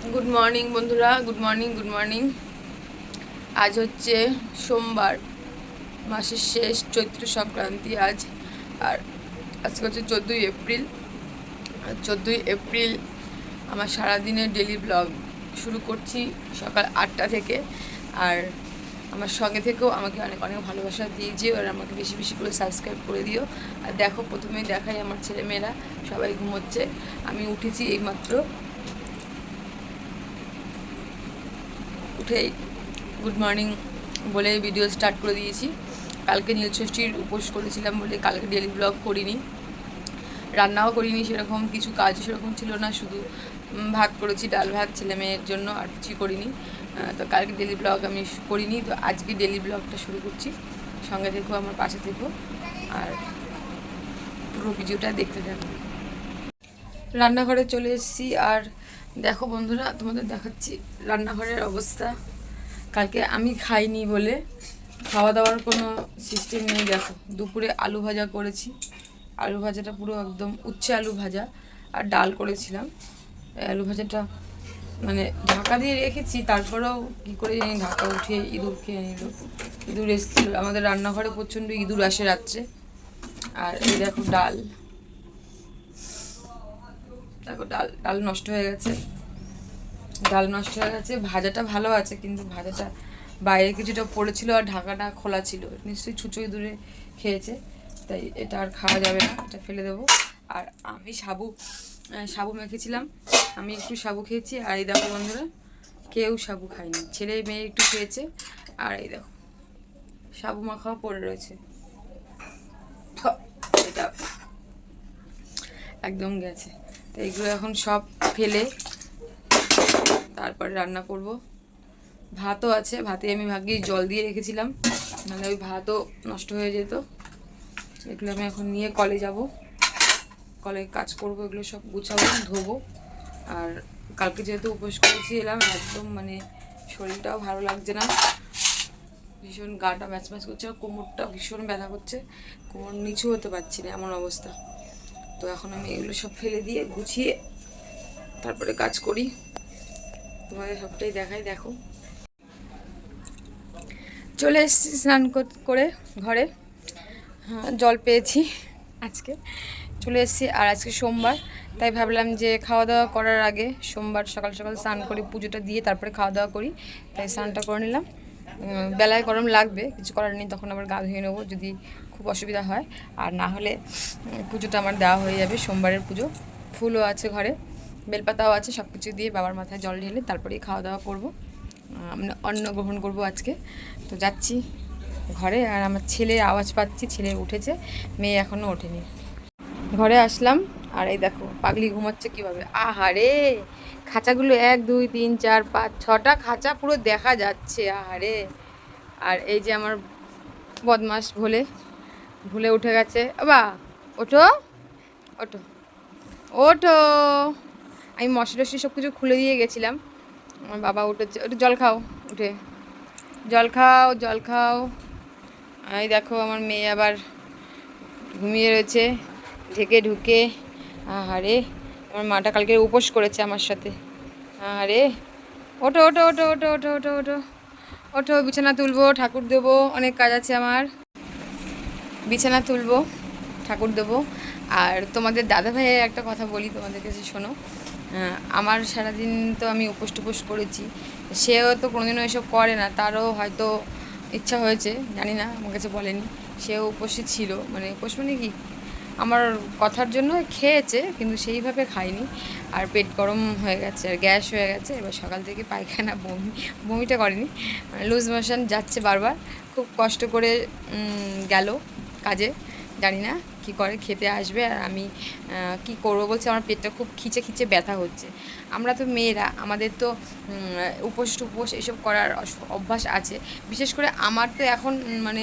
Good morning বন্ধুরা, good morning good morning. আজ হচ্ছে সোমবার, মাসের শেষ, চৈত্র সংক্রান্তি আজ। আর আজকে হচ্ছে 14ই এপ্রিল। আর 14ই এপ্রিল আমার সারাদিনের ডেলি ব্লগ শুরু করছি সকাল 8টা থেকে। আর আমার সঙ্গে থেকেও আমাকে অনেক অনেক ভালোবাসা দিয়েছে, আর আমাকে বেশি বেশি করে সাবস্ক্রাইব করে দিও। আর দেখো, প্রথমেই দেখাই আমার ছেলেমেয়েরা সবাই ঘুমোচ্ছে। আমি উঠেছি এইমাত্র, উঠেই গুড মর্নিং বলে ভিডিও স্টার্ট করে দিয়েছি। কালকে নীলষষ্ঠীর উপোস করেছিলাম বলে কালকে ডেলি ব্লগ করিনি, রান্নাও করিনি, সেরকম কিছু কাজ সেরকম ছিল না, শুধু ভাত করেছি, ডাল ভাত ছেলে মেয়ের জন্য, আর কিছুই করিনি। তো কালকে ডেলি ব্লগ আমি করিনি, তো আজকে ডেলি ব্লগটা শুরু করছি। সঙ্গে থেকো, আমার পাশে থেকো, আর পুরো ভিডিওটা দেখতে থাকো। রান্নাঘরে চলে এসেছি, আর দেখো বন্ধুরা, তোমাদের দেখাচ্ছি রান্নাঘরের অবস্থা। কালকে আমি খাইনি বলে খাওয়া দাওয়ার কোনো সিস্টেম নেই। দেখো, দুপুরে আলু ভাজা করেছি, আলু ভাজাটা পুরো একদম উচ্ছে আলু ভাজা, আর ডাল করেছিলাম। আলু ভাজাটা মানে ঢাকা দিয়ে রেখেছি, তারপরেও কী করে জানি ঢাকা উঠিয়ে ইঁদুর খেয়ে নিল। ইঁদুর এসেছিলো আমাদের রান্নাঘরে, প্রচণ্ড ইঁদুর আসে রাত্রে। আর এই দেখো ডাল, দেখো ডাল ডাল নষ্ট হয়ে গেছে, ডাল নষ্ট হয়ে গেছে। ভাজাটা ভালো আছে, কিন্তু ভাজাটা বাইরে কিছুটা পড়েছিল আর ঢাকাটা খোলা ছিল, নিশ্চয়ই ছুঁচোই দূরে খেয়েছে, তাই এটা আর খাওয়া যাবে না, এটা ফেলে দেবো। আর আমি সাবু মেখেছিলাম, আমি একটু সাবু খেয়েছি। আর এই দেখো বন্ধুরা, কেউ সাবু খায়নি, ছেলে মেয়ে একটু খেয়েছে। আর এই দেখো সাবু মাখাও পড়ে রয়েছে, এটা একদম গেছে। তো এইগুলো এখন সব ফেলে তারপরে রান্না করব। ভাতও আছে, ভাতে আমি ভাগ্যে জল দিয়ে রেখেছিলাম, মানে ওই ভাতও নষ্ট হয়ে যেত। এগুলো আমি এখন নিয়ে কলে যাব, কলে কাজ করব, এগুলো সব গুছাবো, ধোবো। আর কালকে যেহেতু উপোস করেছি এলাম, একদম মানে শরীরটাও ভালো লাগছে না, ভীষণ গাটা ম্যাচ ম্যাচ করছে, আর কোমরটা ভীষণ ব্যথা করছে, কোমর নিচু হতে পারছি না, এমন অবস্থা। তো এখন আমি এগুলো সব ফেলে দিয়ে গুছিয়ে তারপরে কাজ করি, তোমাদের সবটাই দেখাই। দেখো, চলে এসেছি স্নান করে ঘরে, হ্যাঁ জল পেয়েছি আজকে, চলে এসেছি। আর আজকে সোমবার, তাই ভাবলাম যে খাওয়া দাওয়া করার আগে সোমবার সকাল সকাল স্নান করি, পুজোটা দিয়ে তারপরে খাওয়া দাওয়া করি, তাই স্নানটা করে নিলাম। বেলায় গরম লাগবে, কিছু করার নেই, তখন আবার গা ধুয়ে নেবো যদি খুব অসুবিধা হয়। আর না হলে পুজোটা আমার দেওয়া হয়ে যাবে, সোমবারের পুজো। ফুলও আছে ঘরে, বেলপাতাও আছে, সব কিছু দিয়ে বাবার মাথায় জল ঢেলে তারপরেই খাওয়া দাওয়া করবো, আমরা অন্ন গ্রহণ করব আজকে। তো যাচ্ছি ঘরে, আর আমার ছেলের আওয়াজ পাচ্ছি, ছেলে উঠেছে, মেয়ে এখনও ওঠেনি। ঘরে আসলাম, আর এই দেখো পাগলি ঘুমাচ্ছে কীভাবে, আহারে খাঁচাগুলো 1 2 3 4 5 6টা খাঁচা পুরো দেখা যাচ্ছে, আহারে। আর এই যে আমার বদমাস ভোলে, ভুলে উঠে গেছে, বাবা ওঠো, ওঠো, ওঠো। আমি মশলা টশলা সব কিছু খুলে দিয়ে গেছিলাম, আমার বাবা উঠেছে, একটু জল খাও, উঠে জল খাও, জল খাও। এই দেখো আমার মেয়ে আবার ঘুমিয়ে রয়েছে ঢেকে ঢুকে, আহারে আমার মাটা কালকে উপোস করেছে আমার সাথে, আহারে। ওঠো ওঠো ওঠো ওঠো ওঠো ওঠো ওঠো, ওঠো, বিছানা তুলবো, ঠাকুর দেবো, অনেক কাজ আছে আমার, বিছানা তুলবো, ঠাকুর দেবো। আর তোমাদের দাদা ভাইয়ের একটা কথা বলি তোমাদের কাছে, শোনো। আমার সারাদিন তো আমি উপোস টুপোস করেছি, সেও তো কোনোদিনও এসব করে না, তারও হয়তো ইচ্ছা হয়েছে, জানি না, আমার কাছে বলেনি। সেও উপোসে ছিল, মানে উপোস মানে কি, আমার কথার জন্য খেয়েছে, কিন্তু সেইভাবে খায়নি। আর পেট গরম হয়ে গেছে, আর গ্যাস হয়ে গেছে, এবার সকাল থেকে পায়খানা বমি, বমিটা করেনি, লুজ মোশন যাচ্ছে বারবার, খুব কষ্ট করে গেল কাজে, জানি না কি করে, খেতে আসবে। আর আমি কি করবো বলছে, আমার পেটটা খুব খিচে খিচে ব্যথা হচ্ছে। আমরা তো মেয়েরা, আমাদের তো উপোস টুপোস এসব করার অভ্যাস আছে, বিশেষ করে আমার তো এখন মানে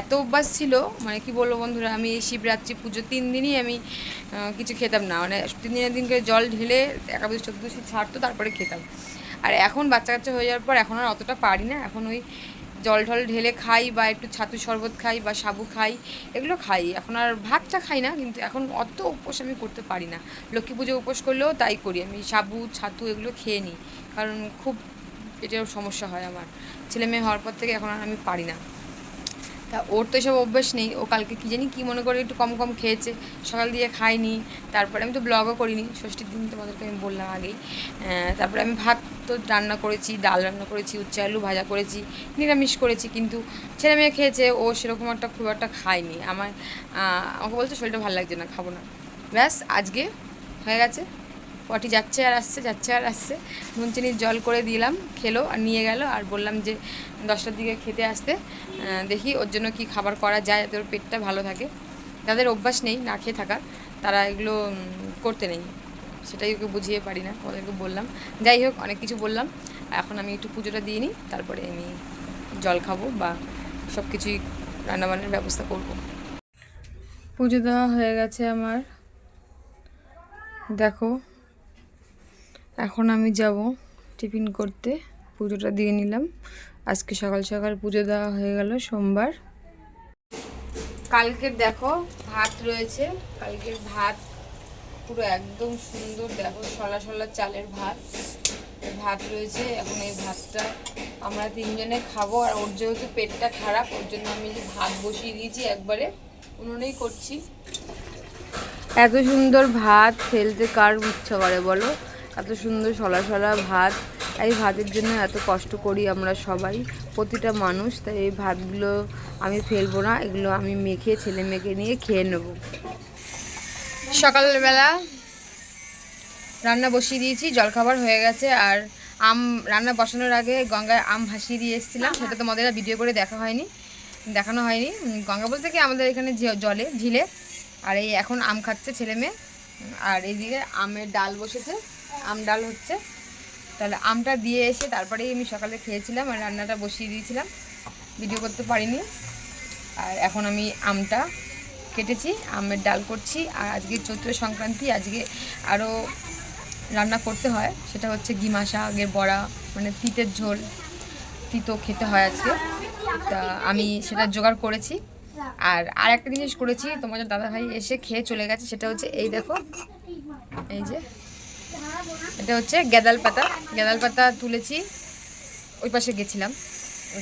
এত অভ্যাস ছিল, মানে কি বলবো বন্ধুরা, আমি এই শিবরাত্রি পুজো 3 দিনই আমি কিছু খেতাম না, মানে 3 দিনের দিন করে জল ঢেলে একাদশী চতুর্দশী ছাড়তো, তারপরে খেতাম। আর এখন বাচ্চা কাচ্চা হয়ে যাওয়ার পর এখন আর অতটা পারি না, এখন ওই জল ঢল ঢেলে খাই বা একটু ছাতু শরবত খাই বা সাবু খাই, এগুলো খাই। এখন আর ভাতটা খাই না, কিন্তু এখন অত উপোস আমি করতে পারি না। লক্ষ্মী পুজো উপোস করলেও তাই করি, আমি সাবু ছাতু এগুলো খেয়ে নিই, কারণ খুব পেটের সমস্যা হয় আমার। ছেলে মেয়ে হওয়ার পর থেকে এখন আর আমি পারি না। তা ওর তো এসব অভ্যাস নেই, ও কালকে কী জানি কী মনে করে একটু কম কম খেয়েছে, সকাল দিয়ে খাইনি। তারপরে আমি তো ব্লগও করিনি, ষষ্ঠীর দিন তোমাদেরকে আমি বললাম আগেই। তারপরে আমি ভাত তো রান্না করেছি, ডাল রান্না করেছি, উচ্ছে আলু ভাজা করেছি, নিরামিষ করেছি, কিন্তু ছেলে মেয়ে খেয়েছে, ও সেরকম একটা খুব একটা খায়নি। আমাকে বলছে শরীরটা ভালো লাগছে না, খাবো না। ব্যাস আজকে হয়ে গেছে, পটি যাচ্ছে আর আসছে, যাচ্ছে আর আসছে। নুন চিনির জল করে দিলাম, খেলো আর নিয়ে গেল, আর বললাম যে 10টার দিকে খেতে আসতে, দেখি ওর জন্য কি খাবার করা যায় যাতে ওর পেটটা ভালো থাকে। যাদের অভ্যাস নেই না খেয়ে থাকার, তারা এগুলো করতে নেই, সেটাই ওকে বুঝিয়ে পারি না, ওদেরকে বললাম। যাই হোক, অনেক কিছু বললাম। এখন আমি একটু পুজোটা দিয়ে নিই, তারপরে আমি জল খাবো বা সব কিছুই রান্নাবান্নার ব্যবস্থা করব। পুজো দেওয়া হয়ে গেছে আমার, দেখো। এখন আমি যাব টিফিন করতে, পুজোটা দিয়ে নিলাম। আজকে সকাল সকাল পুজো দেওয়া হয়ে গেল, সোমবার। কালকের দেখো ভাত রয়েছে, কালকের ভাত পুরো একদম সুন্দর, দেখো সলা সলা চালের ভাত ভাত রয়েছে। এখন এই ভাতটা আমরা 3 জনে খাবো, আর ওর যেহেতু পেটটা খারাপ, ওর জন্য আমি যে ভাত বসিয়ে দিয়েছি, একবারে উনুনেই করছি। এত সুন্দর ভাত ফেলতে কার ইচ্ছা করে বলো? এত সুন্দর সলা সলা ভাত, এই ভাতের জন্য এত কষ্ট করি আমরা সবাই, প্রতিটা মানুষ। তাই এই ভাতগুলো আমি ফেলবো না, এগুলো আমি মেখে ছেলে মেয়েকে নিয়ে খেয়ে নেব। সকালবেলা রান্না বসিয়ে দিয়েছি, জলখাবার হয়ে গেছে। আর রান্না বসানোর আগে গঙ্গায় আম ভাসিয়ে দিয়ে এসেছিলাম, সেটা তোমাদের ভিডিও করে দেখানো হয়নি। গঙ্গা বলতে কি আমাদের এখানে জলে ঝিলে। আর এই এখন আম খাচ্ছে ছেলে মেয়ে, আর এইদিকে আমের ডাল বসেছে, আম ডাল হচ্ছে। তাহলে আমটা দিয়ে এসে তারপরেই আমি সকালে খেয়েছিলাম, আর রান্নাটা বসিয়ে দিয়েছিলাম, ভিডিও করতে পারিনি। আর এখন আমি আমটা কেটেছি, আমের ডাল করছি। আর আজকে চৈত্র সংক্রান্তি, আজকে আরও রান্না করতে হয়, সেটা হচ্ছে গিমা শাকের বড়া, মানে তিতের ঝোল, তিতো খেতে হয় আজকে। তা আমি সেটা জোগাড় করেছি। আর একটা জিনিস করেছি, তোমাদের দাদাভাই এসে খেয়ে চলে গেছে, সেটা হচ্ছে এই দেখো, এই যে এটা হচ্ছে গ্যাদাল পাতা তুলেছি, ওই পাশে গেছিলাম,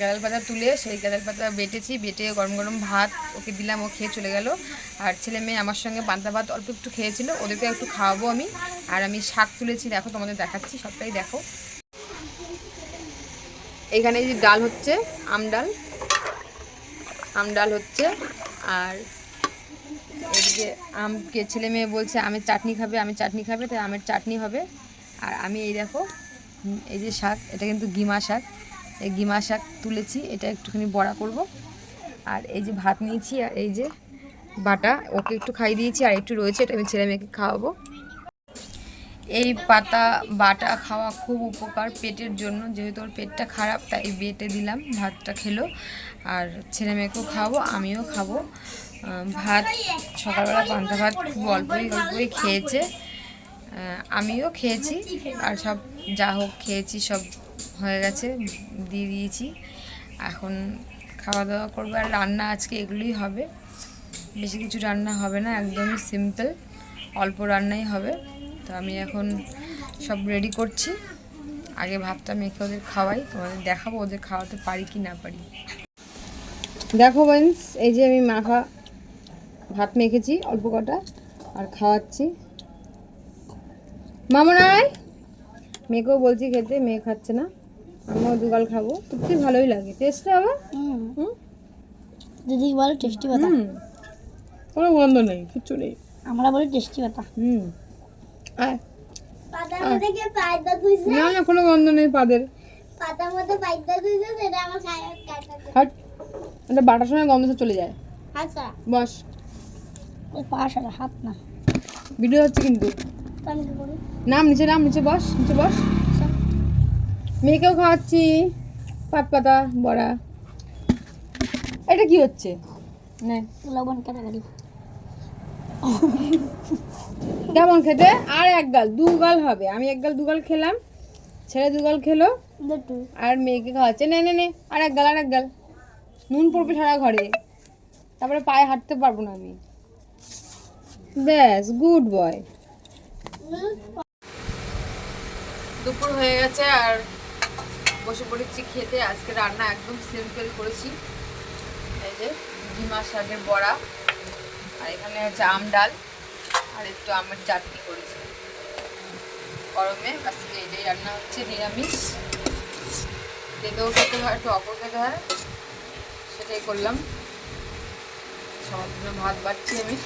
গ্যাদাল পাতা তুলে সেই গ্যাদাল পাতা বেটে গরম গরম ভাত ওকে দিলাম, ও খেয়ে চলে গেল। আর ছেলে মেয়ে আমার সঙ্গে পান্তা ভাত অল্প একটু খেয়েছিল, ওদেরকে একটু খাওয়াবো আমি। আর আমি শাক তুলেছি, দেখো তোমাদের দেখাচ্ছি, সবটাই দেখো। এইখানে যে ডাল হচ্ছে, আম ডাল হচ্ছে। আর এদিকে আমকে ছেলে মেয়ে বলছে আমের চাটনি খাবে, তাই আমের চাটনি হবে। আর আমি এই দেখো, এই যে শাক, এটা কিন্তু গিমা শাক, এই গিমা শাক তুলেছি, এটা একটুখানি বড়া করব। আর এই যে ভাত নিয়েছি, আর এই যে বাটা, ওকে একটু খাইয়ে দিয়েছি, আর একটু রয়েছে, এটা আমি ছেলে মেয়েকে খাওয়াবো। এই পাতা বাটা খাওয়া খুব উপকার পেটের জন্য, যেহেতু ওর পেটটা খারাপ, তাই বেটে দিলাম, ভাতটা খেলো। আর ছেলে মেয়েকেও খাওয়াবো, আমিও খাবো। ভাত সকালবেলা পান্তা ভাত খুব অল্পই খেয়েছে, আমিও খেয়েছি। আর সব যা হোক খেয়েছি, সব হয়ে গেছে, দিয়ে দিয়েছি। এখন খাওয়া দাওয়া করবো। আর রান্না আজকে এগুলোই হবে, বেশি কিছু রান্না হবে না, একদমই সিম্পল, অল্প রান্নাই হবে। তো আমি এখন সব রেডি করছি, আগে ভাতটা মেখে ওদের খাওয়াই, তোমাদের দেখাবো ওদের খাওয়াতে পারি কি না পারি। দেখো বন্ধু, এই যে আমি ভাত মেখেছি অল্প কটা, আর খাওয়াচ্ছি। মামনাই মেয়েকেও বলছি খেতে, মেয়ে খাচ্ছে না, আমিও দুগাল খাবো, সত্যি ভালোই লাগে, টেস্ট হবে। দিদি বলে টেস্টি পাতা, কোনো গন্ধ নেই, কিচ্ছু নেই, আমরা বলি টেস্টি পাতা। না না, কোনো গন্ধ নেই পাদের, এটা বাটার সময় গন্ধ চলে যায়। বস, হাত না, ভিডিও হচ্ছে কিন্তু, নাম নিচে বস, মেয়েকেও খাওয়াচ্ছি পাত পাতা বড়া। এটা কি হচ্ছে? লবণ কাটাকাটি কেমন খেতে? আর এক গাল 2 গাল হবে, আমি 1 গাল 2 গাল খেলাম, ছেলে 2 গাল খেলো, আর মেয়েকে খাওয়াচ্ছে। নে আর এক গাল নুন পড়বে সারা ঘরে, তারপরে পায়ে হাঁটতে পারবো না আমি। ব্যাস, গুড বয়। দুপুর হয়ে গেছে আর বসে পড়েছি খেতে। আজকে রান্না একদম সিম্পল করেছি। এই যে ডিমা শাকের বড়া, আর এখানে হচ্ছে আম ডাল, আর একটু আমের চাটনি করেছি গরমে। আজকে এটাই রান্না হচ্ছে, নিরামিষ। খেতেও খেতে হয়, একটু অপর খেতে হয়, সেটাই করলাম। সবার জন্য ভাত বাড়ছি আমি।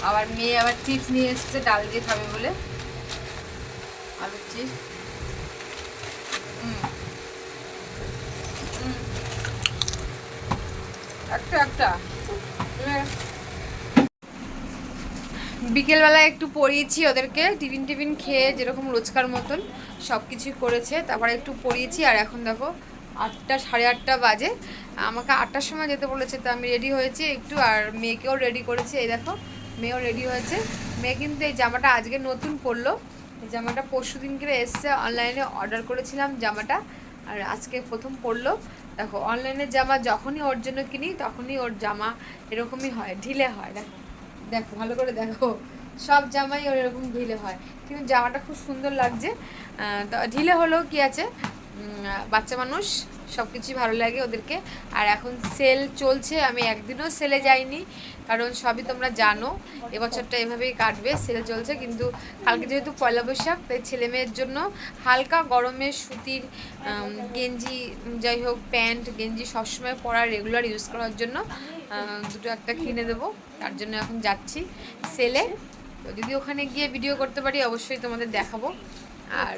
আবার মেয়ে আবার চিপস নিয়ে এসছে ডাল দিয়ে খাবে বলে, আলুর চিপস। একটা একটা বিকেলবেলায় একটু পড়িয়েছি ওদেরকে, টিফিন খেয়ে যেরকম রোজকার মতন সব কিছুই করেছে, তারপরে একটু পড়িয়েছি। আর এখন দেখো 8টা, সাড়ে 8টা বাজে। আমাকে 8টার সময় যেতে বলেছে, তো আমি রেডি হয়েছি একটু, আর মেয়েকেও রেডি করেছি। এই দেখো মেয়েও রেডি হয়েছে। মেয়ে কিন্তু এই জামাটা আজকে নতুন পরলো, এই জামাটা পরশু দিন করে এসছে, অনলাইনে অর্ডার করেছিলাম জামাটা, আর আজকে প্রথম পরলো। দেখো অনলাইনের জামা যখনই ওর জন্য কিনি তখনই ওর জামা এরকমই হয়, ঢিলে হয়। দেখো দেখো ভালো করে দেখো, সব জামাই ওর এরকম ঢিলে হয়, কিন্তু জামাটা খুব সুন্দর লাগছে। তো ঢিলে হলেও কি আছে, বাচ্চা মানুষ সব কিছুই ভালো লাগে ওদেরকে। আর এখন সেল চলছে, আমি একদিনও সেলে যাইনি, কারণ সবই তোমরা জানো এবছরটা এভাবেই কাটবে, সেল চলছে। কিন্তু কালকে যেহেতু পয়লা বৈশাখ, তাই ছেলে মেয়ের জন্য হালকা গরমের সুতির গেঞ্জি, যাই হোক প্যান্ট গেঞ্জি সবসময় পরা, রেগুলার ইউজ করার জন্য দুটো একটা কিনে দেবো। তার জন্য এখন যাচ্ছি সেলে। তো যদি ওখানে গিয়ে ভিডিও করতে পারি অবশ্যই তোমাদের দেখাবো, আর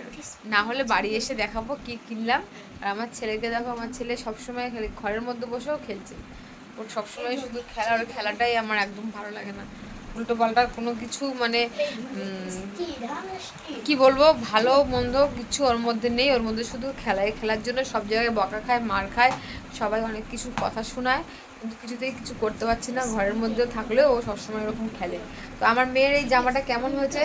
না হলে বাড়ি এসে দেখাবো কি কিনলাম। আর আমার ছেলেকে দেখো, আমার ছেলে সবসময় খালি ঘরের মধ্যে বসেও খেলছে, ওর সবসময় শুধু খেলার খেলাটাই আমার একদম ভালো লাগে না। উল্টো পাল্টা কোনো কিছু মানে কি বলবো, ভালো মন্দ কিছু ওর মধ্যে নেই, ওর মধ্যে শুধু খেলার জন্য সব জায়গায় বকা খায়, মার খায়, সবাই অনেক কিছু কথা শোনায়, কিন্তু কিছুতেই কিছু করতে পারছি না। ঘরের মধ্যেও থাকলেও ও সবসময় এরকম খেলে। তো আমার মেয়ের এই জামাটা কেমন হয়েছে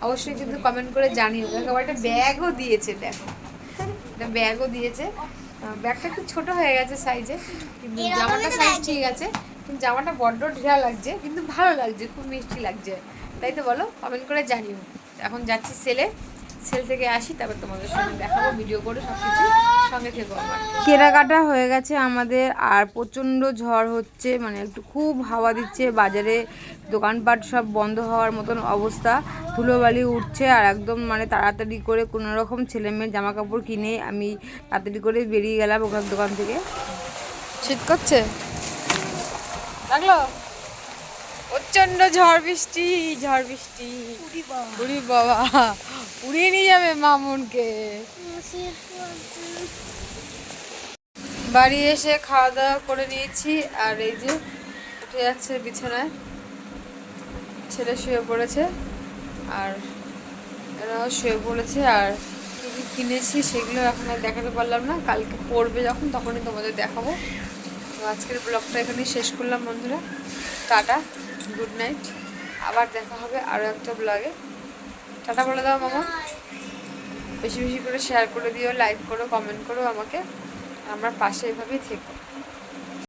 অবশ্যই কিন্তু কমেন্ট করে জানিও। দেখো আবার একটা ব্যাগও দিয়েছে, দেখো একটা ব্যাগও দিয়েছে। ব্যাগটা একটু ছোটো হয়ে গেছে সাইজে, কিন্তু জামাটা সাইজ ঠিক আছে। কিন্তু জামাটা বড্ড ঢিলা লাগছে, কিন্তু ভালো লাগছে, খুব মিষ্টি লাগছে, তাই তো বলো? কমেন্ট করে জানিও। এখন যাচ্ছি সেল থেকে আসি, তারপর তোমাদের সঙ্গে দেখাবো ভিডিও করে সব কিছু, সঙ্গে থেকো আমার। কেনাকাটা হয়ে গেছে আমাদের, আর প্রচণ্ড ঝড় হচ্ছে, মানে একটু খুব হাওয়া দিচ্ছে, বাজারে দোকানপাট সব বন্ধ হওয়ার মতন অবস্থা, ধুলোবালি উঠছে। আর একদম মানে তাড়াতাড়ি করে কোনো রকম ছেলে মেয়ের জামা কাপড় কিনে আমি তাড়াতাড়ি করে বেরিয়ে গেলাম ওখান দোকান থেকে। শীত করছে, লাগলো প্রচণ্ড ঝড় বৃষ্টি, উড়ি বাবা, উড়িয়ে নিয়ে যাবে মামুনকে। বাড়ি এসে খাওয়া দাওয়া করে নিয়েছি, আর এই যে উঠে যাচ্ছে বিছানায়, ছেলে শুয়ে পড়েছে, আর এরাও শুয়ে পড়েছে। আর কী কী কিনেছি সেগুলো এখন আর দেখাতে পারলাম না, কালকে পড়বে যখন তখনই তোমাদের দেখাবো। তো আজকের ব্লগটা এখানেই শেষ করলাম বন্ধুরা, টাটা, গুড নাইট, আবার দেখা হবে আরও একটা ব্লগে। টাটা বলে দাও মামা, বেশি বেশি করে শেয়ার করে দিও, লাইক করো, কমেন্ট করো আমাকে, আমার পাশে এভাবেই থেকো।